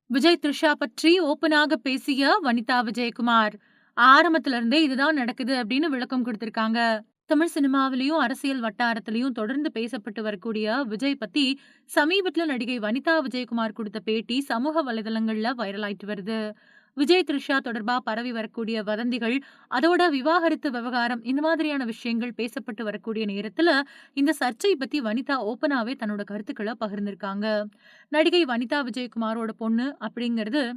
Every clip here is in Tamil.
விஜய் த்ரிஷா பற்றி ஓப்பனாக பேசிய வனிதா விஜயகுமார். ஆரம்பத்துல இருந்தே இதுதான் நடக்குது அப்படின்னு விளக்கம் குடுத்திருக்காங்க. தமிழ் சினிமாவிலயும், அரசியல் வட்டாரத்திலயும் தொடர்ந்து பேசப்பட்டு வரக்கூடிய விஜய் பத்தி சமீபத்துல நடிகை வனிதா விஜயகுமார் குடுத்த பேட்டி சமூக வலைதளங்கள்ல வைரல் ஆயிட்டு வருது. விஜய், த்ரிஷா தொடர்பா பரவி வரக்கூடிய வதந்திகள், அதோட விவாகரத்து விவகாரம் இந்த மாதிரியான விஷயங்கள் பேசப்பட்டு வரக்கூடிய நேரத்துல, இந்த சர்ச்சை பத்தி வனிதா ஓப்பனாவே தன்னோட கருத்துக்கள பகிர்ந்திருக்காங்க. நடிகை வனிதா விஜயகுமாரோட பொண்ணு அப்படிங்கிறது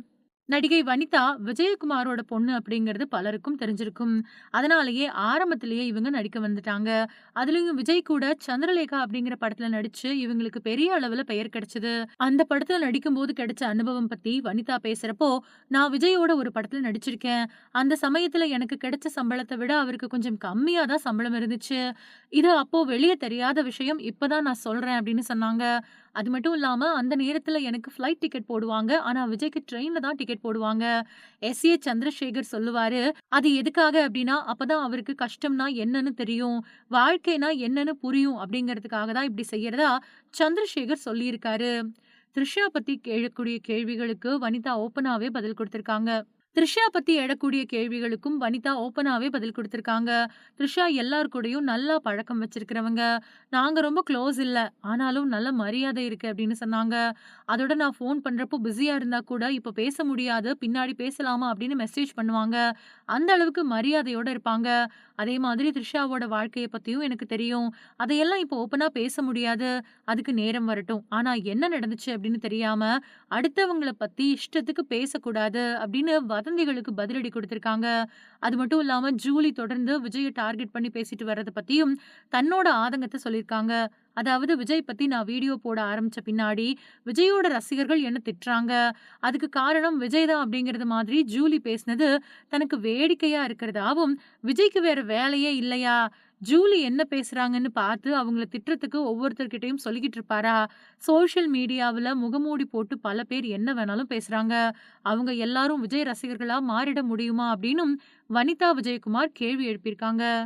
நடிகை வனிதா விஜயகுமாரோட பொண்ணு அப்படிங்கிறது பலருக்கும் தெரிஞ்சிருக்கும். அதனாலேயே ஆரம்பத்திலேயே இவங்க நடிக்க வந்துட்டாங்க. அதுலயும் விஜய் கூட சந்திரலேகா அப்படிங்கிற படத்துல நடிச்சு இவங்களுக்கு பெரிய அளவுல பெயர் கிடைச்சது. அந்த படத்துல நடிக்கும்போது கிடைச்ச அனுபவம் பத்தி வனிதா பேசுறப்போ, "நான் விஜயோட ஒரு படத்துல நடிச்சிருக்கேன். அந்த சமயத்துல எனக்கு கிடைச்ச சம்பளத்த விட அவருக்கு கொஞ்சம் கம்மியா தான் சம்பளம் இருந்துச்சு. இது அப்போ வெளிய தெரியாத விஷயம். இப்ப தான் நான் சொல்றேன்" அப்படின்னு சொன்னாங்க. அது மட்டும் இல்லாம, அந்த நேரத்துல எனக்கு ஃப்ளைட் டிக்கெட் போடுவாங்க. ஆனா, விஜய்க்கு ட்ரெயின்ல தான் டிக்கெட் போடுவாங்க. எஸ்.ஏ. சந்திரசேகர் சொல்லுவாரு, "அது எதுக்காக அப்டின்னா, அப்பதான் அவருக்கு கஷ்டம்னா என்னன்னு தெரியும். வாழ்க்கைனா என்னன்னு புரியும்." அப்படிங்கிறதுக்காக தான் இப்படி செய்யறதா சந்திரசேகர் சொல்லியிருக்காரு. த்ரிஷா பத்தி எழக்கூடிய கேள்விகளுக்கு வனிதா ஓப்பனாவே பதில் குடுத்திருக்காங்க. த்ரிஷா பத்தி எழக்கூடிய கேள்விகளுக்கும் வனிதா ஓப்பனாவே பதில் குடுத்திருக்காங்க. த்ரிஷா எல்லார் கூடயும் நல்லா பழக்கம் வச்சிருக்கிறவங்க. நாங்க ரொம்ப க்ளோஸ் இல்ல. ஆனாலும் நல்ல மரியாதை இருக்கு அப்படின்னு சொன்னாங்க. அதோட நான் ஃபோன் பண்றப்போ பிஸியா இருந்தா கூட, "இப்ப பேச முடியாது. பின்னாடி பேசலாமா?" அப்படின்னு மெசேஜ் பண்ணுவாங்க. அந்த அளவுக்கு மரியாதையோட இருப்பாங்க. அதே மாதிரி த்ரிஷாவோட வாழ்க்கைய பத்தியும் எனக்கு தெரியும். அதையெல்லாம் இப்போ ஓப்பனா பேச முடியாது. அதுக்கு நேரம் வரட்டும். ஆனா என்ன நடந்துச்சு அப்படின்னு தெரியாம, அடுத்தவங்கள பத்தி இஷ்டத்துக்கு பேசக்கூடாது அப்படின்னு வதந்திகளுக்கு பதிலடி குடுத்திருக்காங்க. அது மட்டும் இல்லாம ஜூலி தொடர்ந்து விஜய டார்கெட் பண்ணி பேசிட்டு வர்றத பத்தியும் தன்னோட ஆதங்கத்த சொல்லியிருக்காங்க. அதாவது விஜய் பத்தி நான் வீடியோ போட ஆரம்பிச்ச பின்னாடி, விஜயோட ரசிகர்கள் என்ன திட்டுறாங்க. அதுக்கு காரணம் விஜய் தான் அப்படிங்கிறது மாதிரி ஜூலி பேசினது தனக்கு வேடிக்கையா இருக்கிறதாவும், விஜய்க்கு வேற வேலையே இல்லையா? ஜூலி என்ன பேசுறாங்கன்னு பார்த்து அவங்கள திட்டுறதுக்கு ஒவ்வொருத்தர்கிட்டயும் சொல்லிக்கிட்டு இருப்பாரா? சோஷியல் மீடியாவுல முகமூடி போட்டு பல பேர் என்ன வேணாலும் பேசுறாங்க. அவங்க எல்லாரும் விஜய் ரசிகர்களா மாறிட முடியுமா? அப்படின்னும் வனிதா விஜயகுமார் கேள்வி எழுப்பியிருக்காங்க.